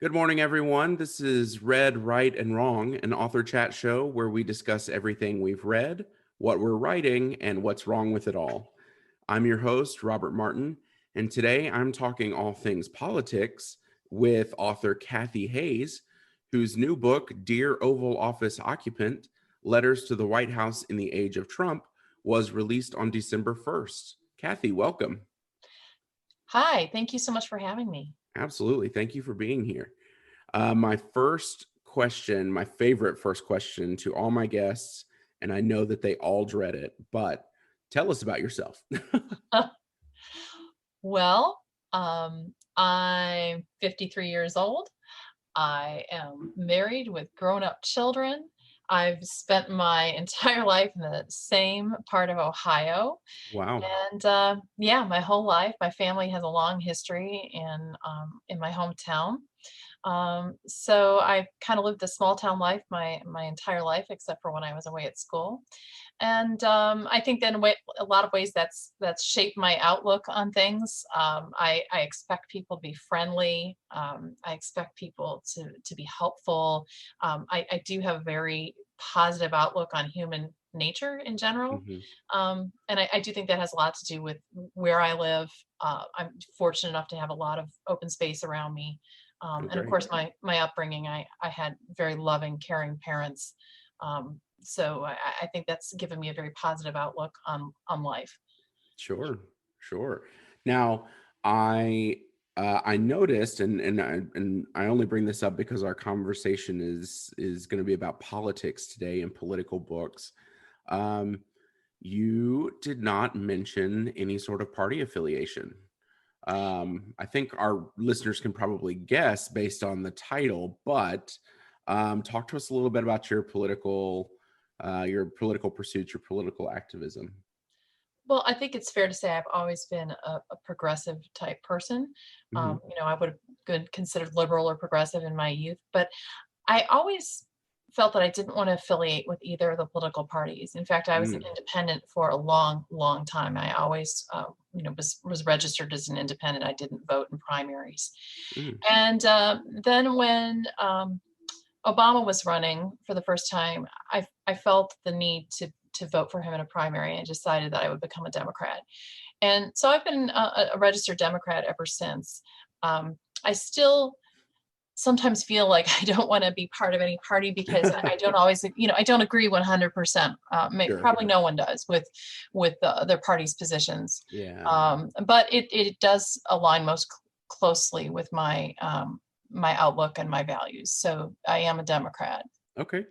Good morning, everyone. This is Read, Right, and Wrong, an author chat show where we discuss everything we've read, what we're writing, and what's wrong with it all. I'm your host, Robert Martin, and today I'm talking all things politics with author Kathy Hayes, whose new book, Dear Oval Office Occupant, Letters to the White House in the Age of Trump, was released on December 1st. Kathy, welcome. Hi, thank you so much for having me. Absolutely. Thank you for being here. My first question, my favorite first question to all my guests, and I know that they all dread it, but tell us about yourself. Well, I'm 53 years old. I am married with grown-up children. I've spent my entire life in the same part of Ohio. Wow. And yeah, my whole life, my family has a long history in my hometown. So I've kind of lived a small town life my entire life, except for when I was away at school. And I think that in a lot of ways that's shaped my outlook on things. I expect people to be friendly. I expect people to be helpful. I do have a very positive outlook on human nature in general. Hmm. And I do think that has a lot to do with where I live. I'm fortunate enough to have a lot of open space around me. Oh, And of great. course, my upbringing, I had very loving, caring parents. So I think that's given me a very positive outlook on life. Sure. Sure. Now, I I noticed, and I only bring this up because our conversation is going to be about politics today and political books. Um, you did not mention any sort of party affiliation. I think our listeners can probably guess based on the title, but talk to us a little bit about your political pursuits, your political activism. Well, I think it's fair to say I've always been a progressive type person. Hmm. I would have been considered liberal or progressive in my youth, but I always felt that I didn't want to affiliate with either of the political parties. In fact, I was an Mm, independent for a long, long time. I always, was registered as an independent. I didn't vote in primaries. mm, And then when Obama was running for the first time, I felt the need to vote for him in a primary and decided that I would become a Democrat. And so I've been a registered Democrat ever since. I still sometimes feel like I don't want to be part of any party because I don't always, I don't agree 100%. sure. Probably no one does with their party's positions, Yeah. but it does align most closely with my outlook and my values. So I am a Democrat. Okay.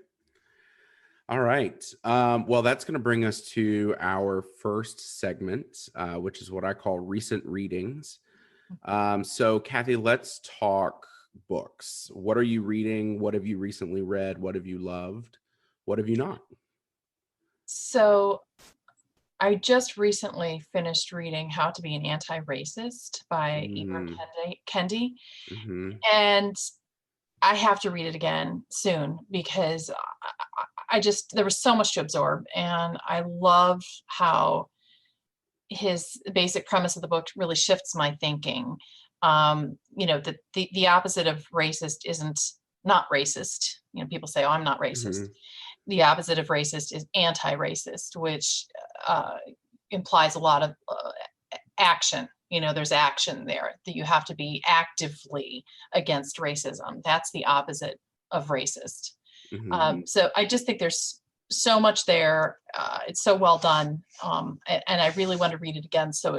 All right. Well, that's going to bring us to our first segment, which is what I call recent readings. So, Kathy, let's talk books. What are you reading? What have you recently read? What have you loved? What have you not? So I just recently finished reading How to Be an Anti-Racist by Ibram Mm, Kendi, hmm. and I have to read it again soon because I just there was so much to absorb, and I love how his basic premise of the book really shifts my thinking. The opposite of racist isn't not racist. People say, "Oh, I'm not racist." Hmm. The opposite of racist is anti-racist, which uh, implies a lot of action. There's action there that you have to be actively against racism. That's the opposite of racist. Hmm. So I just think there's so much there. It's so well done, and I really want to read it again so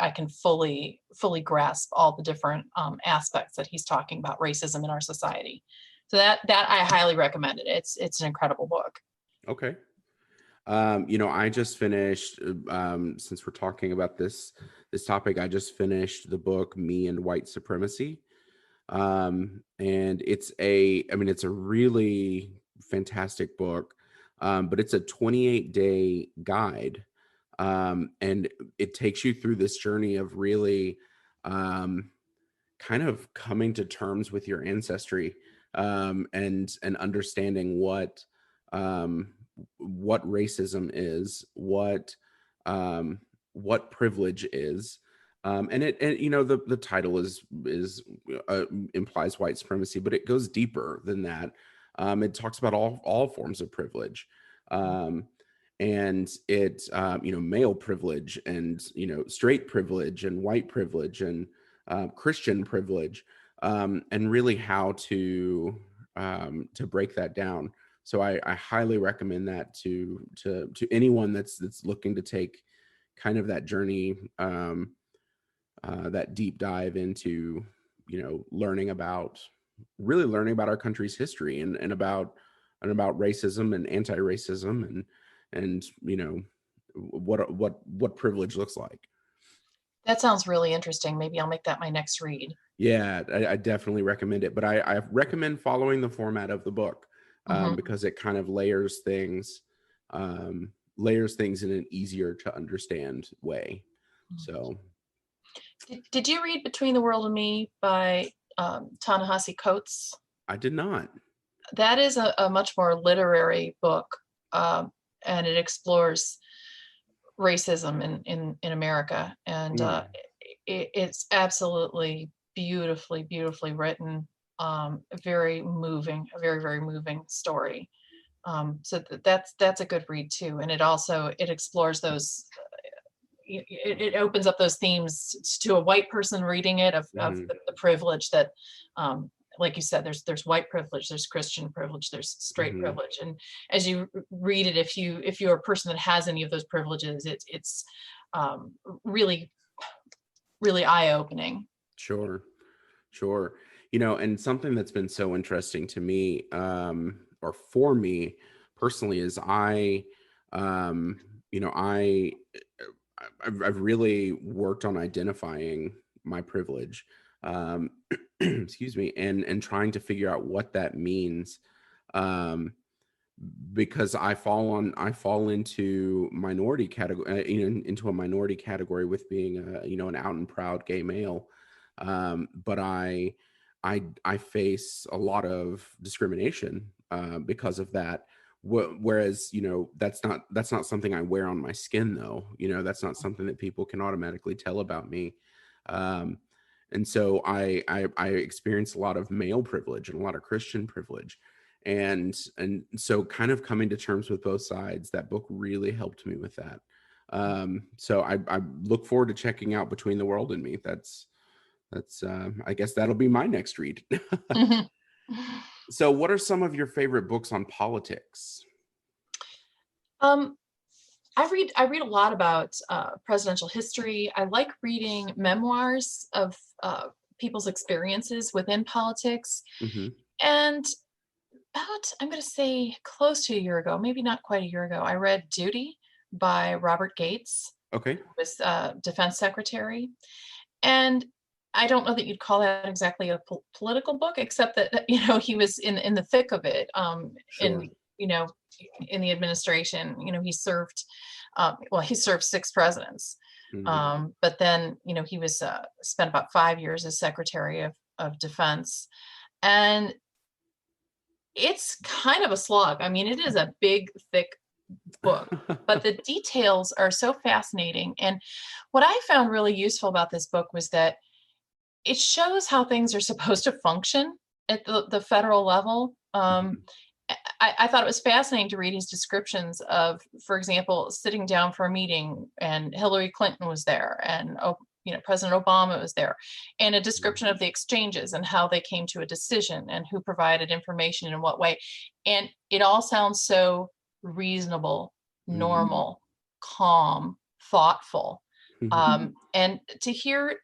I can fully grasp all the different aspects that he's talking about racism in our society. So that I highly recommend it. It's an incredible book. Okay. I just finished, since we're talking about this topic, I just finished the book Me and White Supremacy. And it's a really fantastic book, but it's a 28-day guide. And it takes you through this journey of really um, kind of coming to terms with your ancestry, and understanding um, what racism is, what privilege is. And the title is implies white supremacy, but it goes deeper than that. It talks about all forms of privilege. Um, and it male privilege and straight privilege and white privilege and Christian privilege, and really how to break that down. So I highly recommend that to anyone that's looking to take kind of that journey, that deep dive into learning about our country's history and about racism and anti-racism and what privilege looks like. That sounds really interesting. Maybe I'll make that my next read. Yeah, I definitely recommend it, but I recommend following the format of the book, Mhm. because it kind of layers things in an easier to understand way. So Did you read Between the World and Me by Ta-Nehisi Coates? I did not. That is a much more literary book, um, and it explores racism in America, and Mm, it's absolutely beautifully written, very moving, a very moving story. So that's a good read too, and it explores those. It opens up those themes to a white person reading it of mhm, the privilege that, um, like you said, there's white privilege, there's Christian privilege, there's straight mhm. privilege, and as you read it, if you're a person that has any of those privileges, it's um, really really eye opening. Sure, sure. And something that's been so interesting to me, or for me personally, is um, you know, I, I've really worked on identifying my privilege, um, excuse me, and trying to figure out what that means, um, because I fall into minority category, into a minority category with being an out and proud gay male, but I face a lot of discrimination, because of that. Whereas that's not something I wear on my skin, though. That's not something that people can automatically tell about me. Um, and so I experience a lot of male privilege and a lot of Christian privilege, and so kind of coming to terms with both sides. That book really helped me with that. So I look forward to checking out Between the World and Me. That's I guess that'll be my next read. So what are some of your favorite books on politics? um, I read a lot about presidential history. I like reading memoirs of people's experiences within politics. Hmm. And about, I'm going to say, close to a year ago, maybe not quite a year ago, I read Duty by Robert Gates, Okay. who was defense secretary. And I don't know that you'd call that exactly a political book, except that he was in the thick of it, Sure. in you know in the administration. He served, well, he served six presidents, Hmm. but then he was spent about 5 years as Secretary of Defense, and it's kind of a slog. I mean, it is a big, thick book, but the details are so fascinating. And what I found really useful about this book was that it shows how things are supposed to function at the federal level. Mhm. I thought it was fascinating to read his descriptions of, for example, sitting down for a meeting and Hillary Clinton was there and President Obama was there, and a description of the exchanges and how they came to a decision and who provided information in what way. And it all sounds so reasonable, Mhm. normal, calm, thoughtful. Mhm. And to hear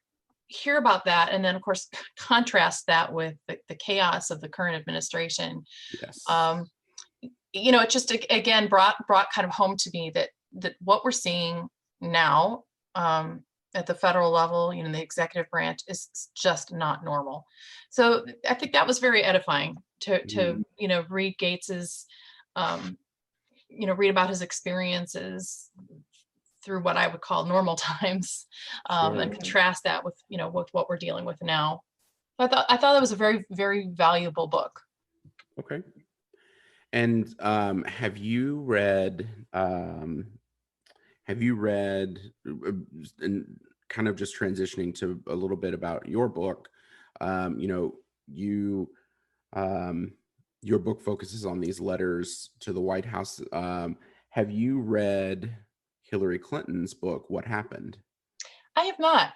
about that, and then of course contrast that with the chaos of the current administration. Yes. um, it just again brought kind of home to me that what we're seeing now, at the federal level, the executive branch, is just not normal. So I think that was very edifying to Mhm. read Gates's, um, read about his experiences through what I would call normal times, and Sure. contrast that with with what we're dealing with now. I thought that was a very valuable book. Okay. And have you read, and kind of just transitioning to a little bit about your book, You know, you um, your book focuses on these letters to the White House. Have you read Hillary Clinton's book, What Happened? I have not.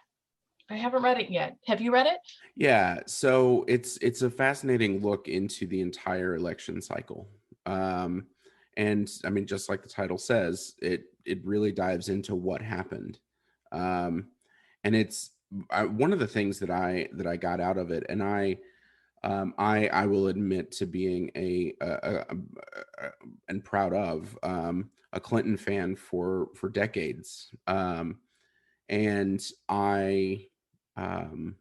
I haven't read it yet. Have you read it? Yeah, so it's a fascinating look into the entire election cycle. Um, and I mean, just like the title says, it really dives into what happened. Um, and one of the things that I got out of it, and I will admit to being and proud of a Clinton fan for decades. And um,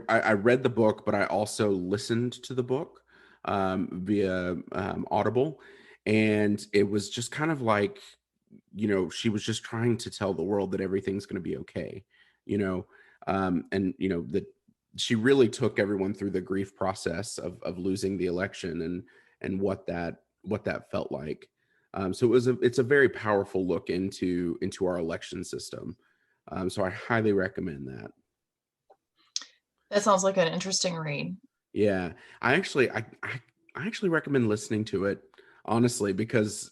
I read the book, but I also listened to the book via Audible, and it was just kind of like, she was just trying to tell the world that everything's going to be okay, you know, and that she really took everyone through the grief process of losing the election and what that felt like. So it's a very powerful look into our election system. So I highly recommend that. That sounds like an interesting read. Yeah, I actually recommend listening to it, honestly, because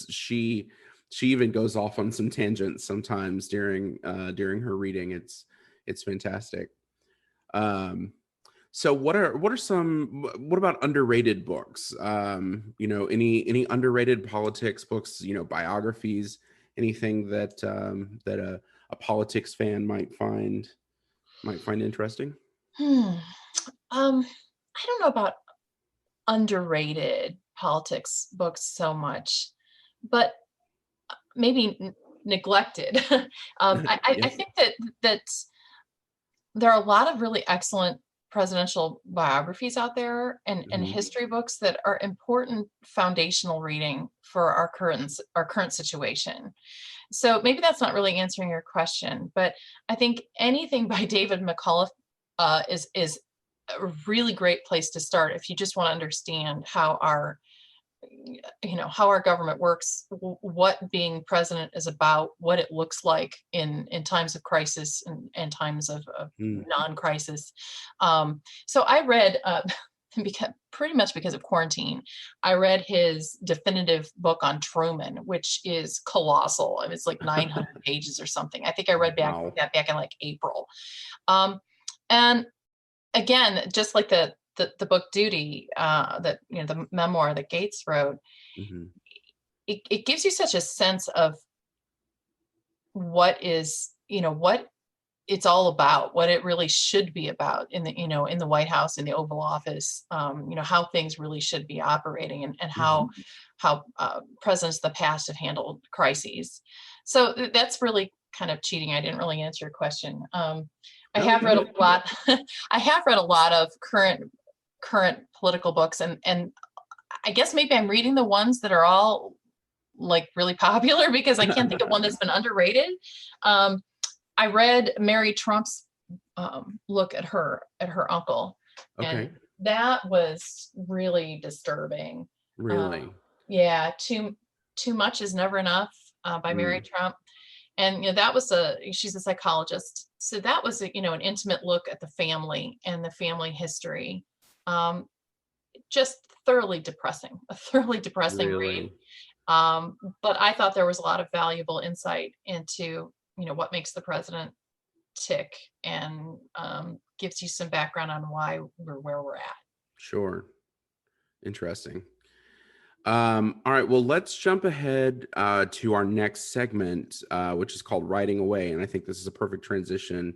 she even goes off on some tangents sometimes during her reading. It's fantastic. Um, so what about underrated books? Any underrated politics books, biographies, anything that a politics fan might find interesting? Hmm. I don't know about underrated politics books so much, but maybe neglected. I Yeah. think that there are a lot of really excellent presidential biographies out there and Mhm. history books that are important foundational reading for our current situation. So maybe that's not really answering your question, but I think anything by David McCullough is a really great place to start if you just want to understand how our government works, what being president is about, what it looks like in times of crisis and times of Mm. non-crisis. So I read because pretty much because of quarantine, I read his definitive book on Truman, which is colossal. I mean, it's like 900 pages or something. I think I read Wow. that back in like April. Um, and again, just like the book Duty, that the memoir that Gates wrote, Mhm. it gives you such a sense of what it's all about, what it really should be about in the White House, in the Oval Office, how things really should be operating, and how Mhm. presidents of the past have handled crises. So that's really kind of cheating. I didn't really answer your question. I No, have you read a did. lot. I have read a lot of current political books, and I guess maybe I'm reading the ones that are all like really popular because I can't think of one that's been underrated. Um, I read Mary Trump's look at her uncle, and Okay. that was really disturbing. Really? Yeah, too much is never enough, by Mary Mm. Trump, and she's a psychologist, so that was an intimate look at the family and the family history. Um, just a thoroughly depressing read. Really? But I thought there was a lot of valuable insight into what makes the president tick, and gives you some background on why we're where we're at. Sure. Interesting. All right. Well, let's jump ahead to our next segment, which is called Writing Away. And I think this is a perfect transition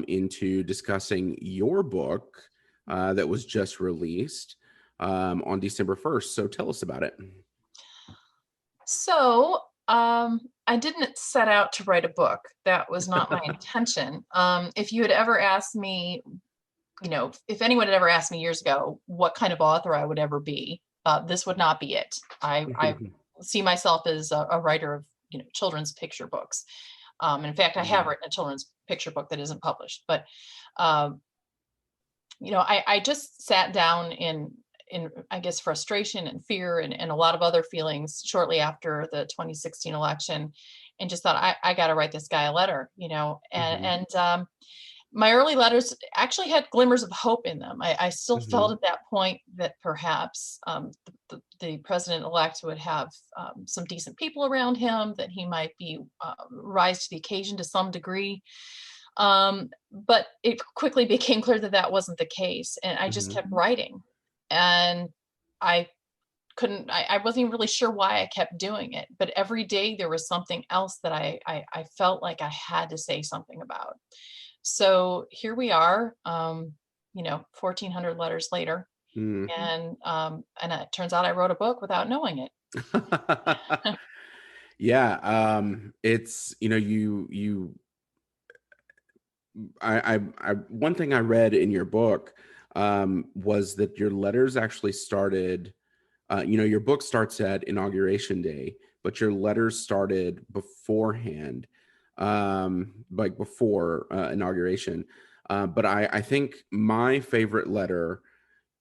into discussing your book that was just released on December 1st. So tell us about it. So I didn't set out to write a book. That was not my intention. If you had ever asked me, if anyone had ever asked me years ago what kind of author I would ever be, this would not be it. I see myself as a writer of children's picture books. In fact, I have Mhm. written a children's picture book that isn't published, but um, I just sat down in I guess frustration and fear and a lot of other feelings shortly after the 2016 election, and just thought, I got to write this guy a letter, Mhm. and my early letters actually had glimmers of hope in them. I still felt Mhm. at that point that perhaps the president-elect would have some decent people around him, that he might be rise to the occasion to some degree. But it quickly became clear that that wasn't the case, and I just Mhm. kept writing, and I I wasn't even really sure why I kept doing it, but every day there was something else that I felt like I had to say something about. So here we are, 1,400 letters later, Mm. and it turns out I wrote a book without knowing it. Yeah, it's one thing I read in your book was that your letters actually started. Your book starts at inauguration day, but your letters started beforehand, like before inauguration. But I think my favorite letter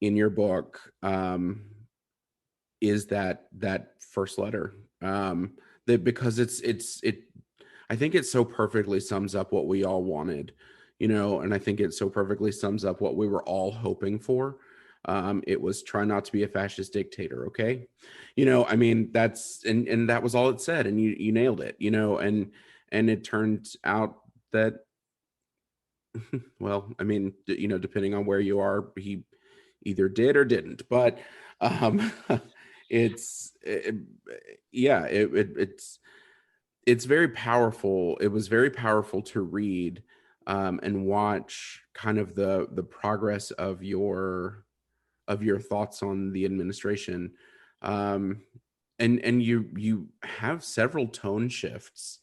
in your book is that first letter. That because it I think it so perfectly sums up what we all wanted, and I think it so perfectly sums up what we were all hoping for. It was try not to be a fascist dictator, okay? I mean, and that was all it said, and you nailed it, and it turned out that, well, I mean, depending on where you are, he either did or didn't, but um, it's it, yeah, it's very powerful. It was very powerful to read and watch kind of the progress of your thoughts on the administration. Um, and you have several tone shifts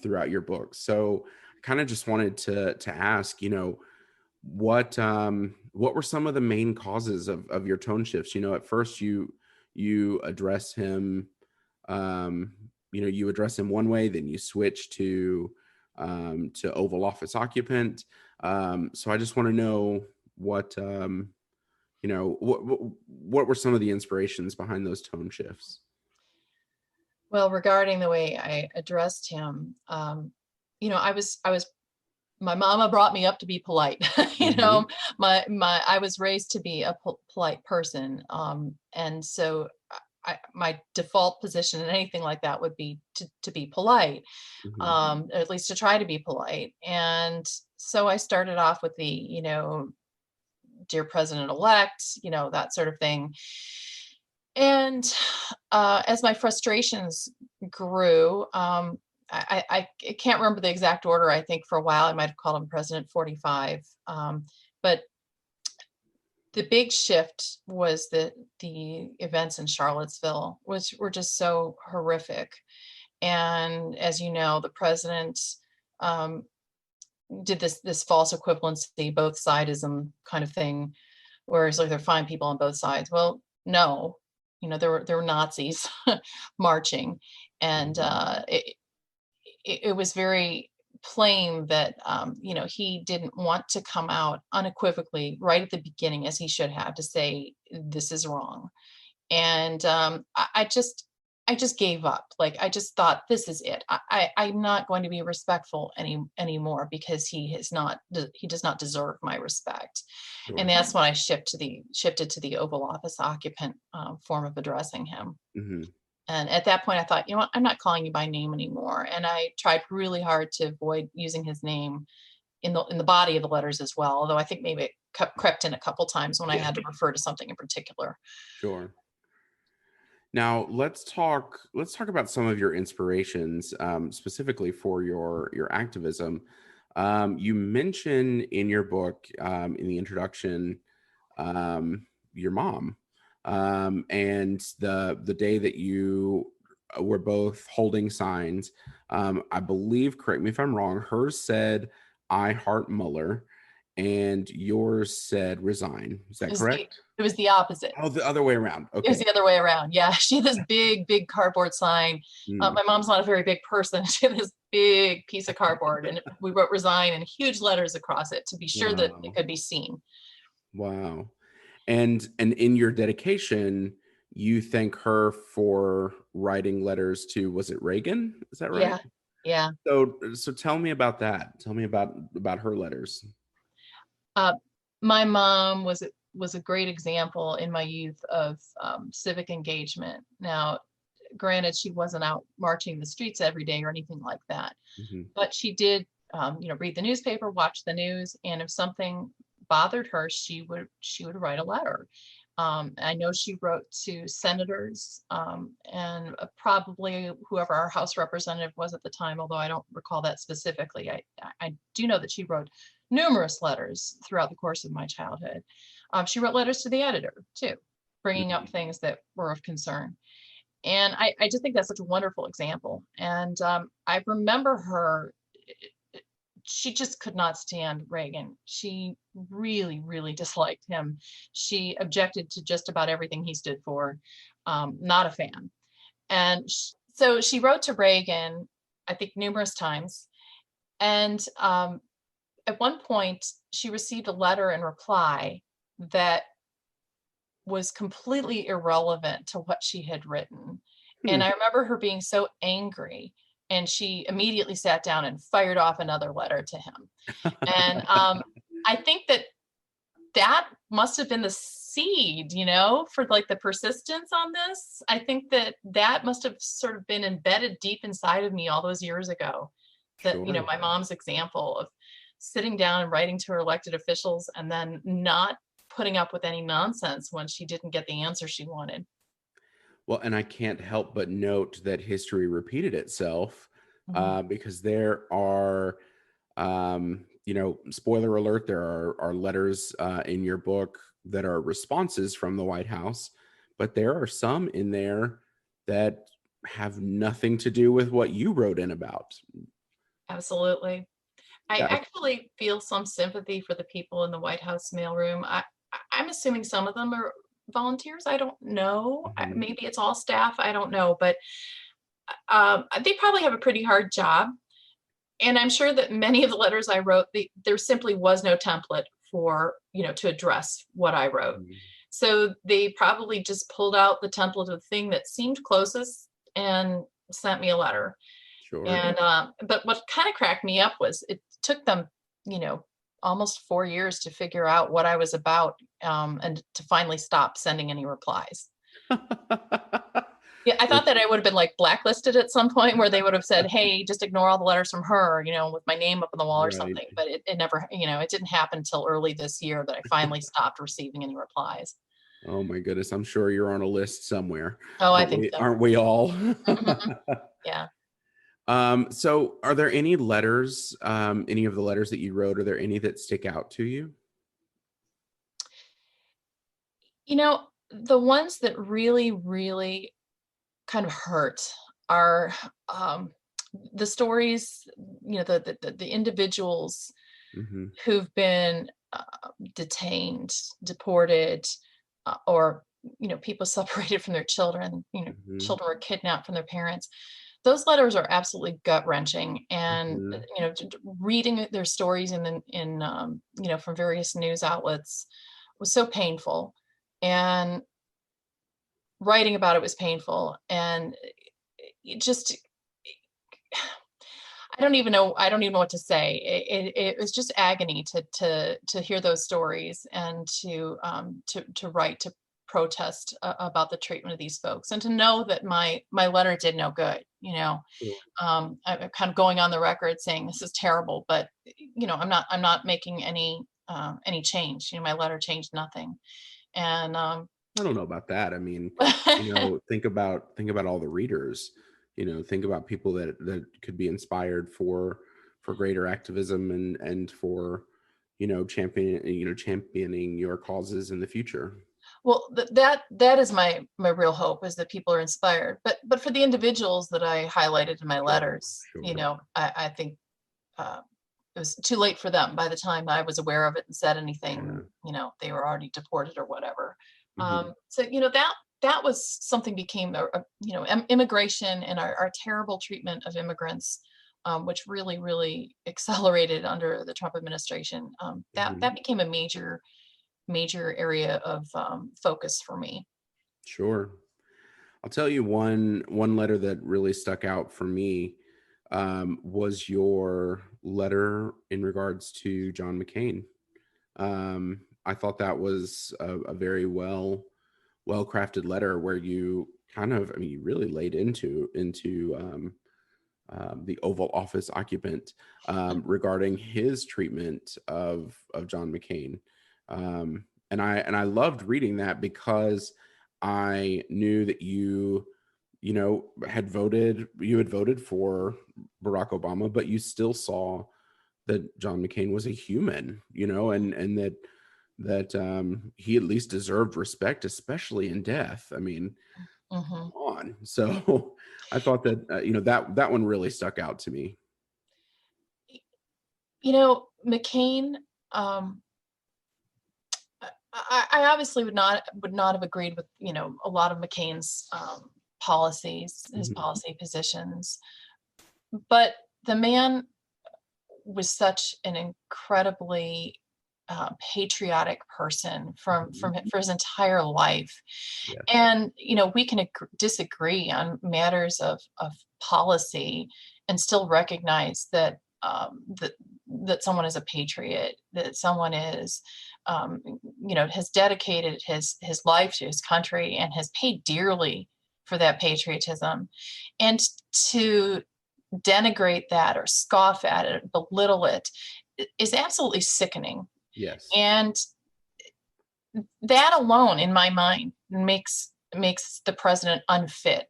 throughout your book. So I kind of just wanted to ask, what were some of the main causes of your tone shifts? At first you address him, um, you address him one way, then you switch to Oval Office Occupant. So I just want to know what what were some of the inspirations behind those tone shifts? Well, regarding the way I addressed him, I was my mama brought me up to be polite. you Hmm. know, I was raised to be a polite person, and so my default position in anything like that would be to be polite, Hmm. at least to try to be polite. And so I started off with the, dear president elect, that sort of thing. And as my frustrations grew, I can't remember the exact order. I think for a while I might have called him President 45. But the big shift was the events in Charlottesville, which were just so horrific. And as you know, the president um, did this false equivalency, both sidism kind of thing, where it's like they're fine people on both sides. Well, no, there were Nazis marching, and Hmm. it was very plain that he didn't want to come out unequivocally right at the beginning, as he should have, to say this is wrong. And I just gave up. Like, I just thought, this is it. I'm not going to be respectful anymore, because he does not deserve my respect. And Sure. that's when I shifted to the Oval Office Occupant form of addressing him. Hmm. And at that point, I thought, you know what, I'm not calling you by name anymore. And I tried really hard to avoid using his name in the body of the letters as well. Although I think maybe it crept in a couple times when I had to refer to something in particular. Sure. Now let's talk about some of your inspirations, specifically for your activism. You mention in your book, in the introduction, your mom, and the day that you were both holding signs. I believe, correct me if I'm wrong, hers said "I heart Mueller," and yours said "resign." Is It that was the correct? it was the opposite. Oh, the other way around. It was Okay. the other way around. Yeah, she had this big, big cardboard sign. Mm. My mom's not a very big person. She had this big piece of cardboard, and we wrote "resign" in huge letters across it to be sure that it Wow. could be seen. Wow. And in your dedication, you thank her for writing letters to, was it Reagan? Is that right? Yeah, yeah. So tell me about that. Tell me about her letters. Uh, my mom was a great example in my youth of civic engagement. Now, granted, she wasn't out marching the streets every day or anything like that, Hmm. but she did, read the newspaper, watch the news, and if something bothered her, she would write a letter. I know she wrote to senators, and probably whoever our House representative was at the time, although I don't recall that specifically. I do know that she wrote numerous letters throughout the course of my childhood. She wrote letters to the editor too, bringing up Hmm. things that were of concern. And I just think that's such a wonderful example. And I remember her, she just could not stand Reagan. She really, really disliked him. She objected to just about everything he stood for. Not a fan. And so she wrote to Reagan, I think numerous times. And at one point, she received a letter in reply that was completely irrelevant to what she had written. And Hmm. I remember her being so angry, and she immediately sat down and fired off another letter to him. And I think that that must have been the seed, for like the persistence on this. I think that that must have sort of been embedded deep inside of me all those years ago. That, Sure. my mom's example of sitting down and writing to her elected officials and then not putting up with any nonsense when she didn't get the answer she wanted. Well, and I can't help but note that history repeated itself, Mhm. because there are, spoiler alert, there are letters in your book that are responses from the White House, but there are some in there that have nothing to do with what you wrote in about. Absolutely. I Yeah. actually feel some sympathy for the people in the White House mailroom. I'm assuming some of them are volunteers. I don't know. Mhm. Maybe it's all staff. I don't know, but they probably have a pretty hard job. And I'm sure that many of the letters I wrote, there simply was no template for, to address what I wrote. Mhm. So they probably just pulled out the template of the thing that seemed closest and sent me a letter. Sure. And but what kind of cracked me up was it took them, you know, almost 4 years to figure out what I was about, and to finally stop sending any replies. Yeah, I thought That's that I would have been like blacklisted at some point where they would have said, "Hey, just ignore all the letters from her," with my name up on the wall or right. something. But it never, it didn't happen until early this year that I finally stopped receiving any replies. Oh my goodness, I'm sure you're on a list somewhere. Oh, I Aren't think we so. aren't we all? Mhm. Yeah. So are there any letters, any of the letters that you wrote, are there any that stick out to you? The ones that really, really kind of hurt are um, the stories, the individuals Mhm. who've been detained, deported, or people separated from their children. Mhm. Children were kidnapped from their parents. Those letters are absolutely gut wrenching, and Mhm. reading their stories from various news outlets was so painful, and writing about it was painful, and it just I don't even know what to say. It was just agony to hear those stories, and to write to protest about the treatment of these folks, and to know that my letter did no good. Sure. I'm kind of going on the record saying this is terrible, but I'm not making any change. My letter changed nothing, and I don't know about that. I mean, think about all the readers, think about people that could be inspired for greater activism and for, championing your causes in the future. Well, that is my real hope, is that people are inspired. But for the individuals that I highlighted in my Sure. letters, Sure. I think uh, it was too late for them. By the time I was aware of it and said anything, Yeah. they were already deported or whatever. Mhm. So that was something, became immigration and our terrible treatment of immigrants, which really, really accelerated under the Trump administration. That Mhm. became a major area of focus for me. Sure. I'll tell you one letter that really stuck out for me was your letter in regards to John McCain. I thought that was a very well crafted letter where you kind of, I mean, you really laid into the Oval Office occupant regarding his treatment of John McCain. And I loved reading that because I knew that you had voted for Barack Obama, but you still saw that John McCain was a human, and that he at least deserved respect, especially in death. I mean, Hmm. come on. So I thought that that one really stuck out to me. McCain, um, I obviously would not have agreed with a lot of McCain's policies, his Mhm. policy positions, but the man was such an incredibly patriotic person Mhm. for his entire life. Yes. And we can disagree on matters of policy and still recognize that someone is a patriot, that someone is has dedicated his life to his country and has paid dearly for that patriotism. And to denigrate that or scoff at it, belittle it, is absolutely sickening. Yes. And that alone, in my mind, makes the president unfit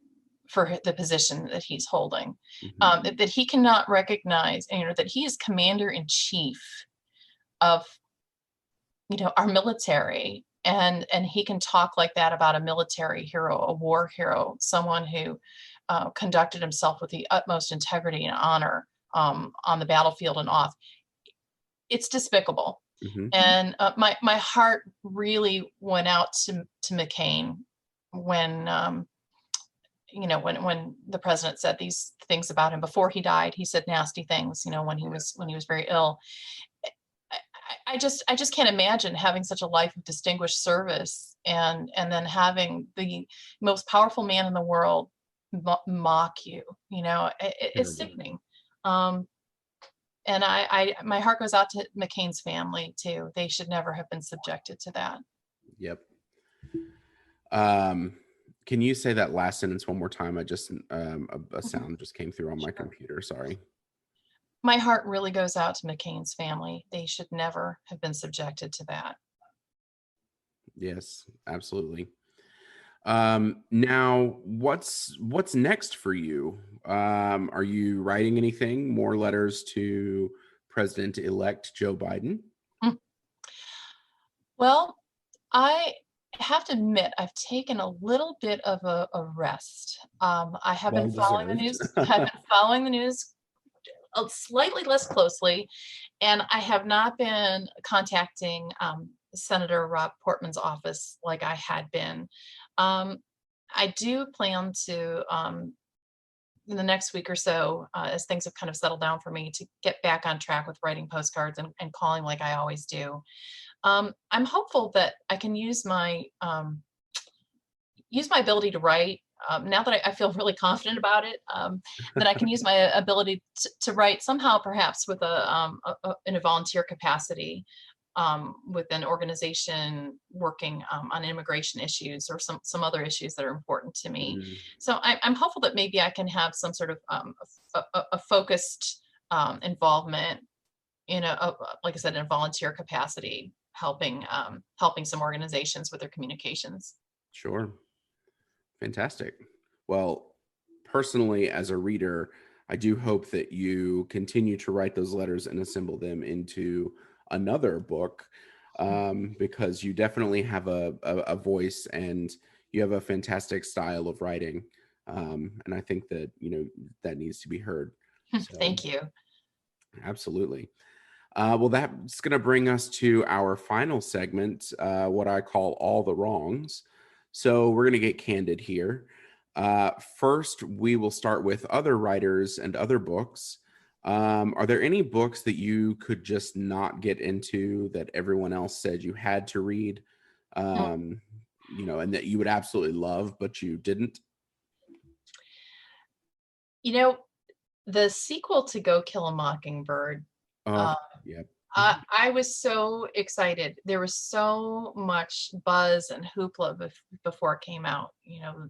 for the position that he's holding. Mhm. That he cannot recognize, that he is commander in chief of our military, and he can talk like that about a military hero, a war hero, someone who conducted himself with the utmost integrity and honor on the battlefield and off. It's despicable. Mhm. And my heart really went out to McCain when when the president said these things about him before he died. He said nasty things, when he was very ill. I just can't imagine having such a life of distinguished service and then having the most powerful man in the world mock you. It's Terrible. sickening. Um, and my heart goes out to McCain's family too. They should never have been subjected to that. Yep. Um, can you say that last sentence one more time? I just a Mhm. sound just came through on my Sure. computer. Sorry. My heart really goes out to McCain's family. They should never have been subjected to that. Yes, absolutely. Now what's next for you? Are you writing anything? More letters to President-elect Joe Biden? Mm. Well, I have to admit, I've taken a little bit of a rest. I have been Well following the deserved. news. I've been following the news slightly less closely, and I have not been contacting Senator Rob Portman's office like I had been. Um, I do plan to, in the next week or so, as things have kind of settled down for me, to get back on track with writing postcards and calling like I always do. I'm hopeful that I can use my ability to write, now that I feel really confident about it, that I can use my ability to write somehow, perhaps with in a volunteer capacity, with an organization working on immigration issues or some other issues that are important to me. Mm, So I'm hopeful that maybe I can have some sort of a focused involvement like I said, in a volunteer capacity, helping some organizations with their communications. sure. Fantastic. Well, personally, as a reader, I do hope that you continue to write those letters and assemble them into another book, because you definitely have a voice and you have a fantastic style of writing. And I think that, that needs to be heard. So, Thank you. absolutely. Well, that's going to bring us to our final segment, what I call all the wrongs. So we're going to get candid here. First, we will start with other writers and other books. Are there any books that you could just not get into that everyone else said you had to read, Mm. and that you would absolutely love, but you didn't? You know, the sequel to Go Kill a Mockingbird, uh, Oh, yep. I was so excited. There was so much buzz and hoopla before it came out.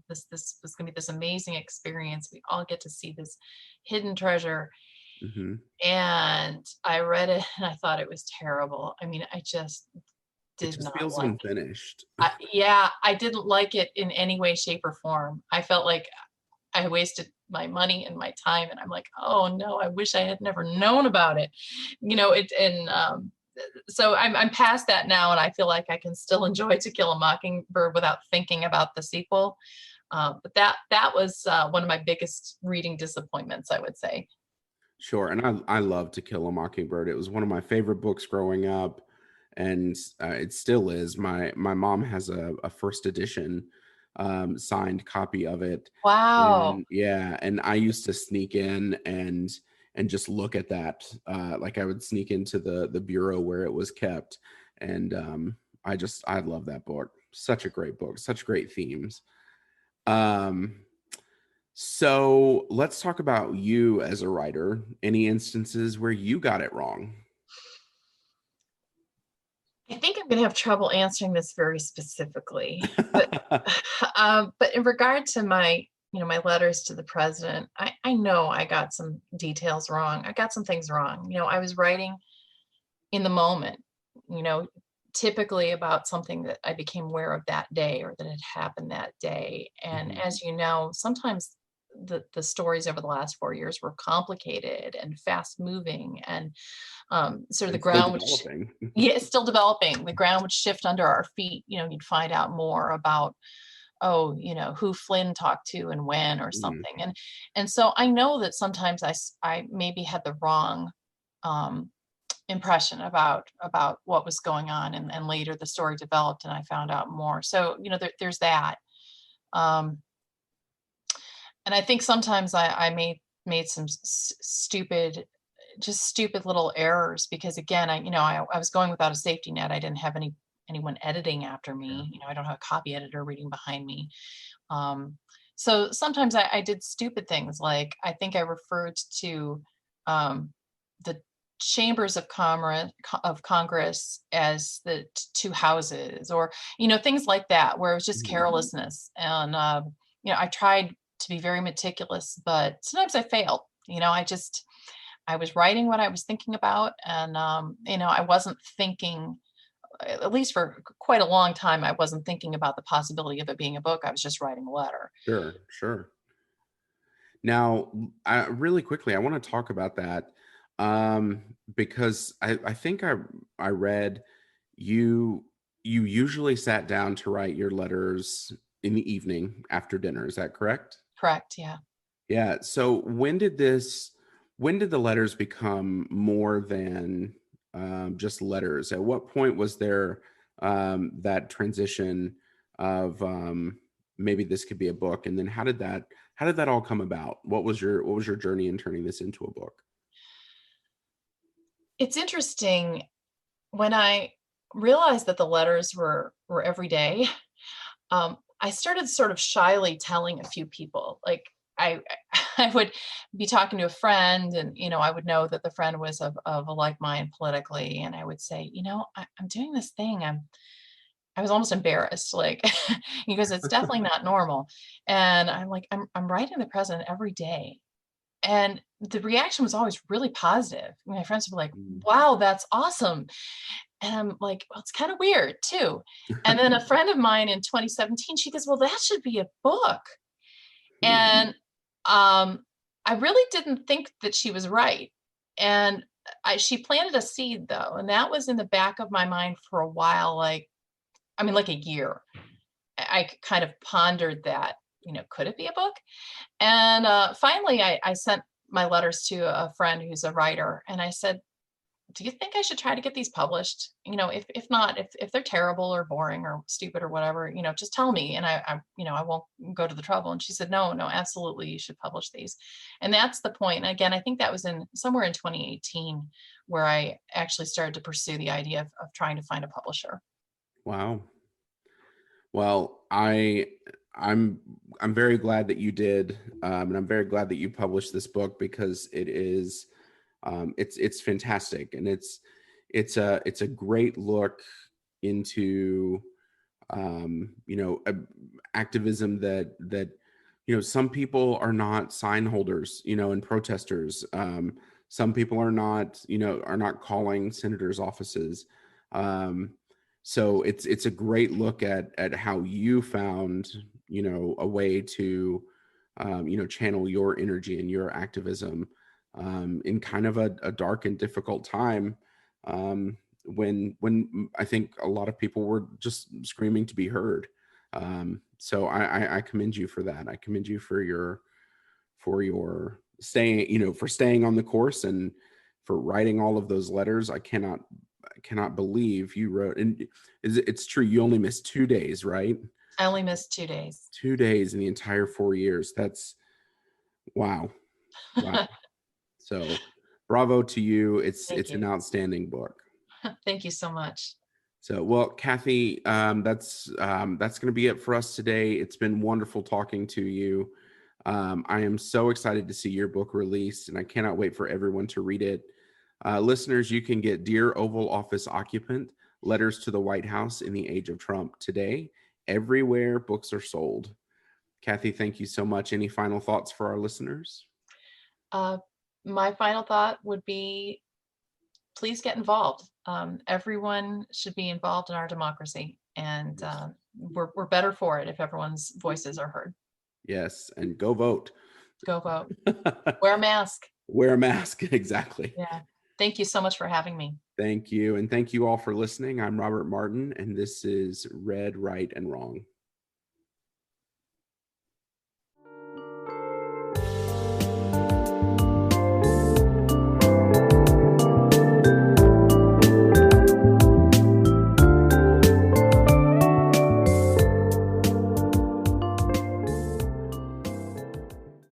This was going to be this amazing experience. We all get to see this hidden treasure. Hmm. And I read it and I thought it was terrible. I mean, I just It did just not feels like it. unfinished. Yeah, I didn't like it in any way, shape, or form. I felt like I wasted my money and my time, and I'm like, oh no, I wish I had never known about it. So I'm past that now, and I feel like I can still enjoy To Kill a Mockingbird without thinking about the sequel. But that was one of my biggest reading disappointments, I would say. Sure, and I love To Kill a Mockingbird. It was one of my favorite books growing up, and it still is. My mom has a first edition signed copy of it, Wow. and yeah, and I used to sneak in and just look at that. Like I would sneak into the bureau where it was kept, and I love that book. Such a great book, such great themes. Um, so let's talk about you as a writer. Any instances where you got it wrong? I think I'm going to have trouble answering this very specifically, but in regard to my letters to the president, I know I got some details wrong. I got some things wrong. I was writing in the moment, you know, typically about something that I became aware of that day or that had happened that day. And Mhm. as you know, sometimes the stories over the last 4 years were complicated and fast moving, and sort of the And still ground would developing. yeah, it's still developing. The ground would shift under our feet. You'd find out more about, oh, who Flynn talked to and when or Mhm. something. And so I know that sometimes I maybe had the wrong um, impression about what was going on, and later the story developed and I found out more. So there's that. Um, and I think sometimes I made some stupid, just stupid little errors because again, I was going without a safety net. I didn't have anyone editing after Yeah. me. I don't have a copy editor reading behind me. Um, so sometimes I did stupid things, like I think I referred to um, the chambers of Congress as the two houses, or things like that, where it was just Mhm. carelessness. And I tried to be very meticulous, but sometimes I failed. I was writing what I was thinking about, and I wasn't thinking, at least for quite a long time, I wasn't thinking about the possibility of it being a book. I was just writing a letter. Sure, sure. Now, really quickly, I want to talk about that because I think I read you you usually sat down to write your letters in the evening after dinner. Is that correct? Correct. Yeah. Yeah. So when did the letters become more than just letters? At what point was there that transition of maybe this could be a book? And then how did that all come about? What was your journey in turning this into a book? It's interesting when I realized that the letters were every day. I started sort of shyly telling a few people, like I I would be talking to a friend, and I would know that the friend was of a like mind politically, and I would say, I'm doing this thing. I was almost embarrassed, like, because it's definitely not normal. And I'm like, I'm writing the president every day. And the reaction was always really positive. My friends were like, Mm. wow, that's awesome. And I'm like, well, it's kind of weird too. And then a friend of mine in 2017, she goes, well, that should be a book. Hmm. And um, I really didn't think that she was right. And she planted a seed though. And that was in the back of my mind for a while, like, I mean, like a year. I kind of pondered that, could it be a book? And finally, I sent my letters to a friend who's a writer, and I said, "Do you think I should try to get these published? If not, if they're terrible or boring or stupid or whatever, just tell me, and I won't go to the trouble." And she said, "No, no, absolutely, you should publish these." And that's the point. And again, I think that was in somewhere in 2018 where I actually started to pursue the idea of trying to find a publisher. Wow. Well, I'm I'm very glad that you did, and I'm very glad that you published this book because it is it's fantastic, and it's a great look into you know, activism that you know, some people are not sign holders, you know, and protesters. Some people are not, you know, are not calling senators' offices. Um, so it's a great look at how you found, you know, a way to you know, channel your energy and your activism in kind of a dark and difficult time. When I think a lot of people were just screaming to be heard. So I commend you for that. I commend you for your staying, you know, for staying on the course and for writing all of those letters. I cannot believe you wrote. And it's true. You only missed 2 days, right? I only missed 2 days. 2 days in the entire 4 years. That's wow, wow. So bravo to you. Thank It's you. an outstanding book. Thank you so much. So, well, Kathy, that's going to be it for us today. It's been wonderful talking to you. I am so excited to see your book released, and I cannot wait for everyone to read it. Listeners, you can get Dear Oval Office Occupant: Letters to the White House in the Age of Trump today, everywhere books are sold. Kathy, thank you so much. Any final thoughts for our listeners? Uh, my final thought would be, please get involved. Everyone should be involved in our democracy, and Yes. we're better for it if everyone's voices are heard. Yes, and go vote. Go vote. Wear a mask. Wear a mask. Exactly. Yeah. Thank you so much for having me. Thank you. And thank you all for listening. I'm Robert Martin, and this is Read, Right, and Wrong.